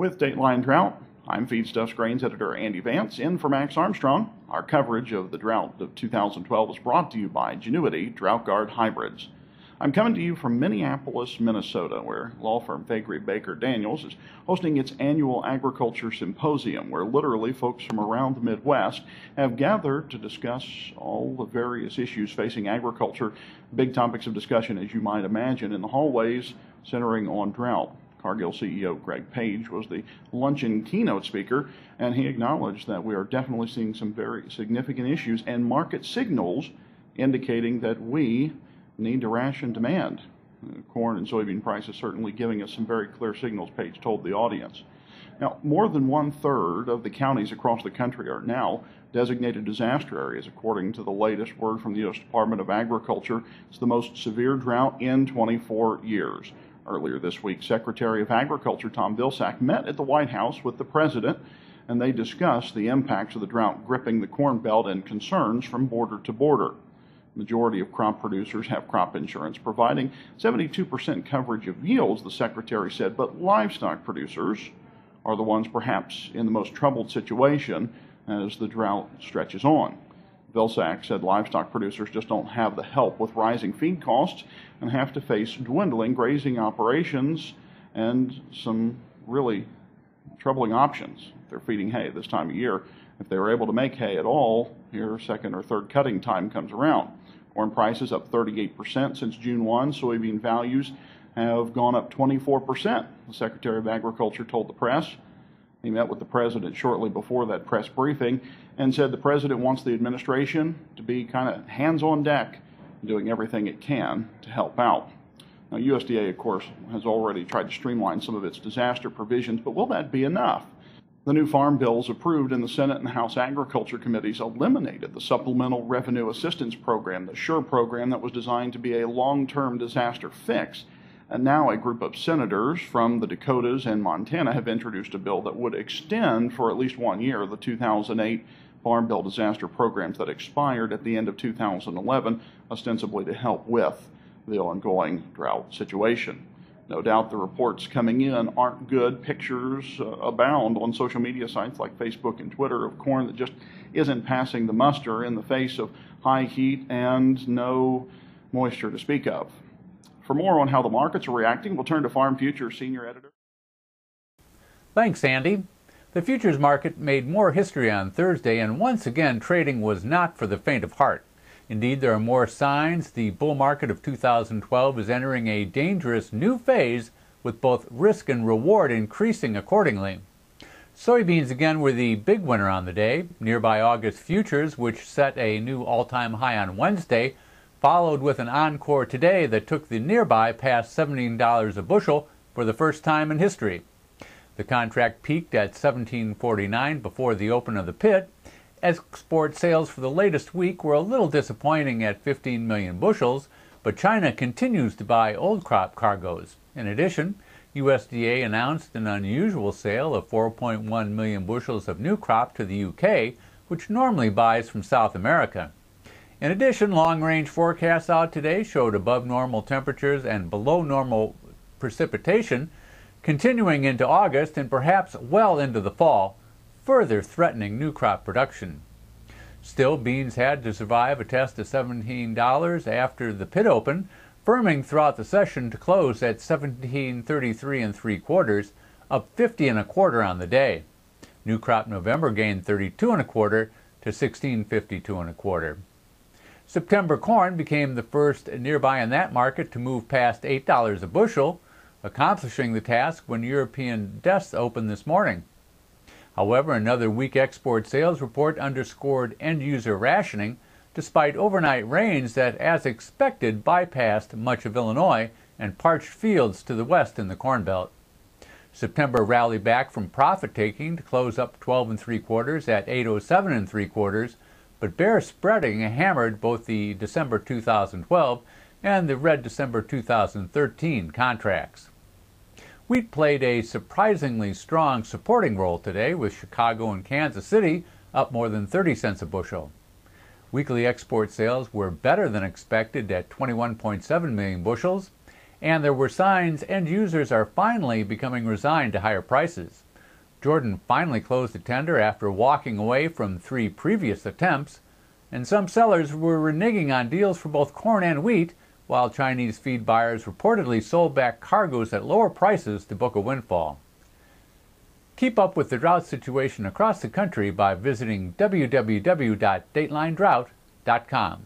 With Dateline Drought, I'm Feedstuffs Grains editor Andy Vance, in for Max Armstrong. Our coverage of the drought of 2012 is brought to you by Genuity Drought Guard Hybrids. I'm coming to you from Minneapolis, Minnesota, where law firm Faegre Baker Daniels is hosting its annual agriculture symposium, where literally folks from around the Midwest have gathered to discuss all the various issues facing agriculture. Big topics of discussion, as you might imagine, in the hallways centering on drought. Cargill CEO Greg Page was the luncheon keynote speaker, and he acknowledged that we are definitely seeing some very significant issues and market signals indicating that we need to ration demand. Corn and soybean prices certainly giving us some very clear signals, Page told the audience. Now, more than 1/3 of the counties across the country are now designated disaster areas, according to the latest word from the U.S. Department of Agriculture. It's the most severe drought in 24 years. Earlier this week, Secretary of Agriculture Tom Vilsack met at the White House with the President, and they discussed the impacts of the drought gripping the Corn Belt and concerns from border to border. The majority of crop producers have crop insurance, providing 72% coverage of yields, the Secretary said, but livestock producers are the ones perhaps in the most troubled situation as the drought stretches on. Vilsack said livestock producers just don't have the help with rising feed costs and have to face dwindling grazing operations and some really troubling options. They're feeding hay this time of year. If they were able to make hay at all, here second or third cutting time comes around. Corn prices up 38% since June 1. Soybean values have gone up 24%, the Secretary of Agriculture told the press. He met with the President shortly before that press briefing and said the President wants the administration to be kind of hands on deck, doing everything it can to help out. Now, USDA, of course, has already tried to streamline some of its disaster provisions, but will that be enough? The new farm bills approved in the Senate and House Agriculture Committees eliminated the Supplemental Revenue Assistance Program, the SURE program that was designed to be a long-term disaster fix. And now a group of senators from the Dakotas and Montana have introduced a bill that would extend for at least 1 year the 2008 Farm Bill disaster programs that expired at the end of 2011, ostensibly to help with the ongoing drought situation. No doubt the reports coming in aren't good. Pictures abound on social media sites like Facebook and Twitter of corn that just isn't passing the muster in the face of high heat and no moisture to speak of. For more on how the markets are reacting, we'll turn to Farm Futures senior editor. Thanks, Andy. The futures market made more history on Thursday, and once again, trading was not for the faint of heart. Indeed, there are more signs the bull market of 2012 is entering a dangerous new phase, with both risk and reward increasing accordingly. Soybeans again were the big winner on the day. Nearby August futures, which set a new all-time high on Wednesday, followed with an encore today that took the nearby past $17 a bushel for the first time in history. The contract peaked at $17.49 before the open of the pit. Export sales for the latest week were a little disappointing at 15 million bushels, but China continues to buy old crop cargoes. In addition, USDA announced an unusual sale of 4.1 million bushels of new crop to the UK, which normally buys from South America. In addition, long-range forecasts out today showed above normal temperatures and below normal precipitation continuing into August and perhaps well into the fall, further threatening new crop production. Still, beans had to survive a test of $17 after the pit open, firming throughout the session to close at $17.33 3/4, up 50 1/4 on the day. New crop November gained 32 1/4 to 16.52 1/4. September corn became the first nearby in that market to move past $8 a bushel, accomplishing the task when European desks opened this morning. However, another weak export sales report underscored end-user rationing, despite overnight rains that, as expected, bypassed much of Illinois and parched fields to the west in the Corn Belt. September rallied back from profit-taking to close up 12 3/4 at 807 3/4, but bear spreading hammered both the December 2012 and the red December 2013 contracts. Wheat played a surprisingly strong supporting role today, with Chicago and Kansas City up more than 30 cents a bushel. Weekly export sales were better than expected at 21.7 million bushels, and there were signs end users are finally becoming resigned to higher prices. Jordan finally closed the tender after walking away from 3 previous attempts, and some sellers were reneging on deals for both corn and wheat, while Chinese feed buyers reportedly sold back cargoes at lower prices to book a windfall. Keep up with the drought situation across the country by visiting www.datelinedrought.com.